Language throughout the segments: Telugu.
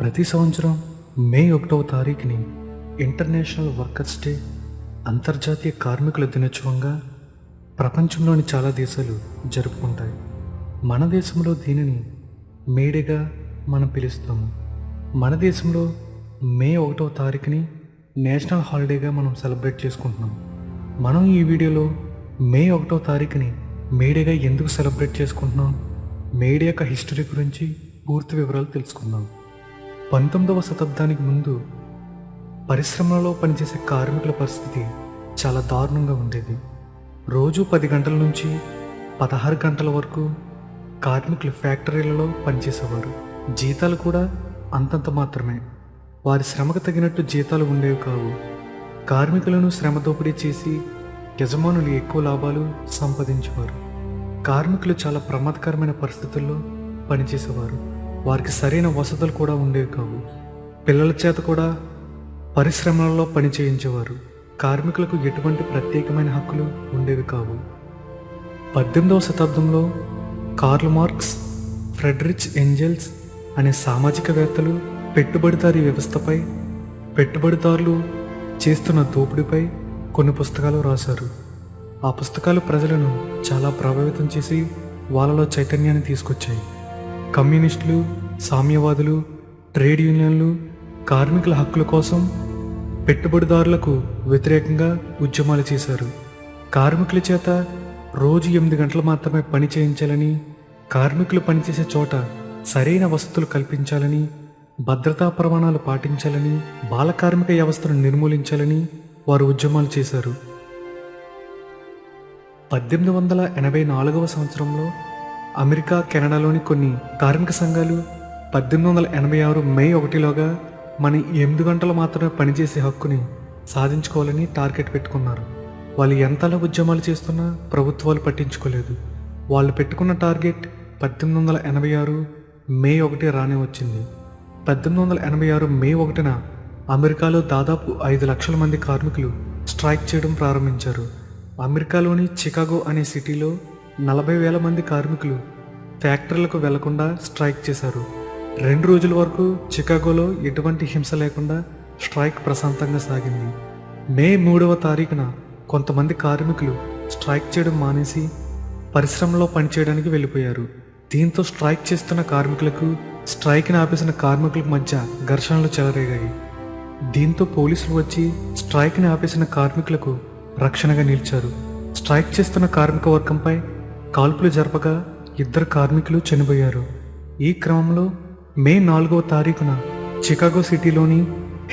ప్రతి సంవత్సరం మే 1వ తారీఖుని ఇంటర్నేషనల్ వర్కర్స్ డే, అంతర్జాతీయ కార్మికుల దినోత్సవంగా ప్రపంచంలోని చాలా దేశాలు జరుపుకుంటాయి. మన దేశంలో దీనిని మేడేగా మనం పిలుస్తాము. మన దేశంలో మే 1వ తారీఖుని నేషనల్ హాలిడేగా మనం సెలబ్రేట్ చేసుకుంటున్నాం. మనం ఈ వీడియోలో మే 1వ తారీఖుని మేడేగా ఎందుకు సెలబ్రేట్ చేసుకుంటున్నాం, మేడే యొక్క హిస్టరీ గురించి పూర్తి వివరాలు తెలుసుకుందాం. 19వ శతాబ్దానికి ముందు పరిశ్రమలలో పనిచేసే కార్మికుల పరిస్థితి చాలా దారుణంగా ఉండేది. రోజు 10 గంటల నుంచి 16 గంటల వరకు కార్మికులు ఫ్యాక్టరీలలో పనిచేసేవారు. జీతాలు కూడా అంతంత మాత్రమే. వారి శ్రమకు తగినట్టు జీతాలు ఉండేవి కావు. కార్మికులను శ్రమ దోపిడీ చేసి యజమానులు ఎక్కువ లాభాలు సంపాదించేవారు. కార్మికులు చాలా ప్రమాదకరమైన పరిస్థితుల్లో పనిచేసేవారు. వారికి సరైన వసతులు కూడా ఉండేవి కావు. పిల్లల చేత కూడా పరిశ్రమలలో పని చేయించేవారు. కార్మికులకు ఎటువంటి ప్రత్యేకమైన హక్కులు ఉండేవి కావు. 18వ శతాబ్దంలో కార్ల్ మార్క్స్, ఫ్రెడరిచ్ ఎంజెల్స్ అనే సామాజికవేత్తలు పెట్టుబడిదారీ వ్యవస్థపై, పెట్టుబడిదారులు చేస్తున్న దోపిడీపై కొన్ని పుస్తకాలు రాశారు. ఆ పుస్తకాలు ప్రజలను చాలా ప్రభావితం చేసి వాళ్ళలో చైతన్యాన్ని తీసుకొచ్చాయి. కమ్యూనిస్టులు, సామ్యవాదులు, ట్రేడ్ యూనియన్లు కార్మికుల హక్కుల కోసం, పెట్టుబడిదారులకు వ్యతిరేకంగా ఉద్యమాలు చేశారు. కార్మికుల చేత రోజు 8 గంటలు మాత్రమే పని చేయించాలని, కార్మికులు పనిచేసే చోట సరైన వసతులు కల్పించాలని, భద్రతా ప్రమాణాలు పాటించాలని, బాల కార్మిక వ్యవస్థను నిర్మూలించాలని వారు ఉద్యమాలు చేశారు. 1884వ సంవత్సరంలో అమెరికా, కెనడాలోని కొన్ని కార్మిక సంఘాలు 1886 మే 1లోగా మన 8 గంటలు మాత్రమే పనిచేసే హక్కుని సాధించుకోవాలని టార్గెట్ పెట్టుకున్నారు. వాళ్ళు ఎంతలా ఉద్యమాలు చేస్తున్నా ప్రభుత్వాలు పట్టించుకోలేదు. వాళ్ళు పెట్టుకున్న టార్గెట్ 1886 మే 1 రానే వచ్చింది. 1886 మే 1న అమెరికాలో దాదాపు 5 లక్షల మంది కార్మికులు స్ట్రైక్ చేయడం ప్రారంభించారు. అమెరికాలోని చికాగో అనే సిటీలో 40,000 మంది కార్మికులు ఫ్యాక్టరీలకు వెళ్లకుండా స్ట్రైక్ చేశారు. 2 రోజుల వరకు చికాగోలో ఎటువంటి హింస లేకుండా స్ట్రైక్ ప్రశాంతంగా సాగింది. మే 3వ తారీఖున కొంతమంది కార్మికులు స్ట్రైక్ చేయడం మానేసి పరిశ్రమలో పనిచేయడానికి వెళ్ళిపోయారు. దీంతో స్ట్రైక్ చేస్తున్న కార్మికులకు, స్ట్రైక్ని ఆపేసిన కార్మికులకు మధ్య ఘర్షణలు చెలరేగాయి. దీంతో పోలీసులు వచ్చి స్ట్రైక్ని ఆపేసిన కార్మికులకు రక్షణగా నిలిచారు. స్ట్రైక్ చేస్తున్న కార్మిక వర్గంపై కాల్పులు జరపగా 2 కార్మికులు చనిపోయారు. ఈ క్రమంలో మే 4వ తారీఖున చికాగో సిటీలోని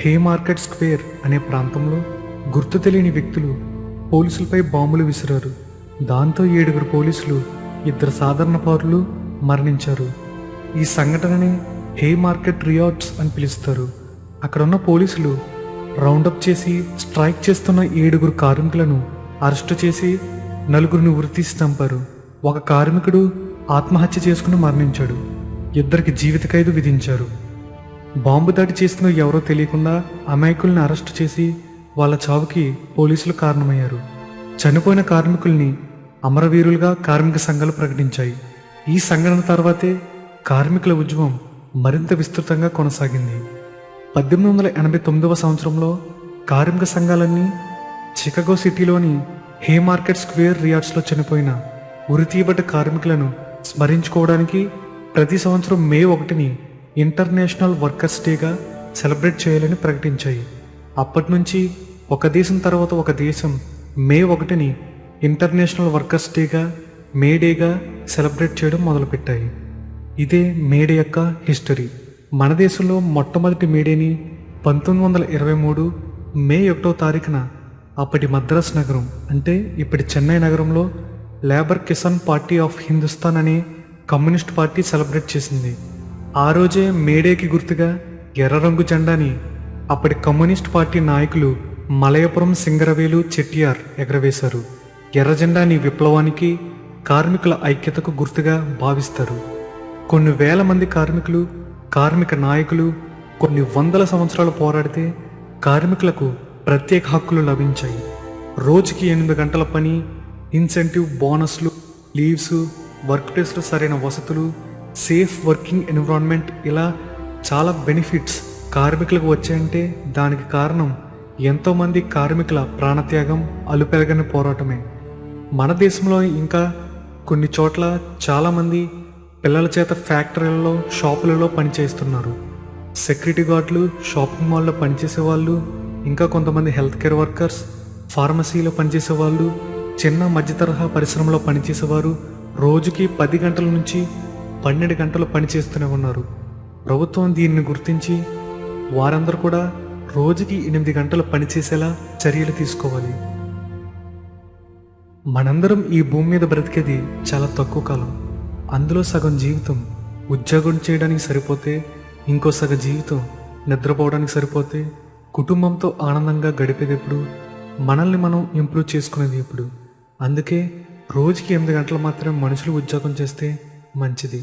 హే మార్కెట్ స్క్వేర్ అనే ప్రాంతంలో గుర్తు తెలియని వ్యక్తులు పోలీసులపై బాంబులు విసిరారు. దాంతో 7 పోలీసులు, 2 సాధారణ పౌరులు మరణించారు. ఈ సంఘటనని హే మార్కెట్ రియాట్స్ అని పిలుస్తారు. అక్కడున్న పోలీసులు రౌండప్ చేసి స్ట్రైక్ చేస్తున్న 7 కార్మికులను అరెస్టు చేసి 4 ఉరితీసి చంపారు. ఒక కార్మికుడు ఆత్మహత్య చేసుకుని మరణించాడు. 2 జీవిత ఖైదు విధించారు. బాంబు దాడి చేసిన ఎవరో తెలియకుండా అమాయకుల్ని అరెస్టు చేసి వాళ్ళ చావుకి పోలీసులు కారణమయ్యారు. చనిపోయిన కార్మికుల్ని అమరవీరులుగా కార్మిక సంఘాలు ప్రకటించాయి. ఈ సంఘటన తర్వాతే కార్మికుల ఉద్యమం మరింత విస్తృతంగా కొనసాగింది. 1889వ సంవత్సరంలో కార్మిక సంఘాలన్నీ చికాగో సిటీలోని హే మార్కెట్ స్క్వేర్ రియాట్స్లో చనిపోయిన ఉరితీయబడ్డ కార్మికులను స్మరించుకోవడానికి ప్రతి సంవత్సరం మే 1ని ఇంటర్నేషనల్ వర్కర్స్ డేగా సెలబ్రేట్ చేయాలని ప్రకటించాయి. అప్పటి నుంచి ఒక దేశం తర్వాత ఒక దేశం మే 1ని ఇంటర్నేషనల్ వర్కర్స్ డేగా, మేడేగా సెలబ్రేట్ చేయడం మొదలుపెట్టాయి. ఇదే మేడే యొక్క హిస్టరీ. మన దేశంలో మొట్టమొదటి మేడేని 1923 మే 1వ తారీఖున అప్పటి మద్రాస్ నగరం, అంటే ఇప్పటి చెన్నై నగరంలో labour Kisan party of Hindustan అనే కమ్యూనిస్ట్ పార్టీ సెలబ్రేట్ చేసింది. ఆ రోజే మేడేకి గుర్తుగా ఎర్ర రంగు జెండాని అప్పటి కమ్యూనిస్ట్ పార్టీ నాయకులు మలయపురం సింగరవేలు చెట్టియార్ ఎగరవేశారు. ఎర్ర జెండాని విప్లవానికి, కార్మికుల ఐక్యతకు గుర్తుగా భావిస్తారు. కొన్ని వేల మంది కార్మికులు, కార్మిక నాయకులు కొన్ని వందల సంవత్సరాలు పోరాడితే కార్మికులకు ప్రత్యేక హక్కులు లభించాయి. రోజుకి 8 గంటల పని, ఇన్సెంటివ్, బోనస్లు, లీవ్స్, వర్క్ ప్లేస్లో సరైన వసతులు, సేఫ్ వర్కింగ్ ఎన్విరాన్మెంట్, ఇలా చాలా బెనిఫిట్స్ కార్మికులకు వచ్చాయంటే దానికి కారణం ఎంతోమంది కార్మికుల ప్రాణత్యాగం, అలుపెరగని పోరాటమే. మన దేశంలో ఇంకా కొన్ని చోట్ల చాలామంది పిల్లల చేత ఫ్యాక్టరీలలో, షాపులలో పనిచేస్తున్నారు. సెక్యూరిటీ గార్డులు, షాపింగ్ మాల్లో పనిచేసే వాళ్ళు, ఇంకా కొంతమంది హెల్త్ కేర్ వర్కర్స్, ఫార్మసీలో పనిచేసే వాళ్ళు, చిన్న మధ్య తరహా పరిశ్రమలో పనిచేసేవారు రోజుకి 10 గంటల నుంచి 12 గంటలు పనిచేస్తూనే ఉన్నారు. ప్రభుత్వం దీన్ని గుర్తించి వారందరూ కూడా రోజుకి 8 గంటలు పనిచేసేలా చర్యలు తీసుకోవాలి. మనందరం ఈ భూమి మీద బ్రతికేది చాలా తక్కువ కాలం. అందులో సగం జీవితం ఉద్యోగం చేయడానికి సరిపోతే, ఇంకో సగం జీవితం నిద్రపోవడానికి సరిపోతే, కుటుంబంతో ఆనందంగా గడిపేది ఎప్పుడు, మనల్ని మనం ఇంప్రూవ్ చేసుకునేది ఎప్పుడు? అందుకే రోజుకి 8 గంటలు మాత్రమే మనుషులు ఉద్యోగం చేస్తే మంచిది.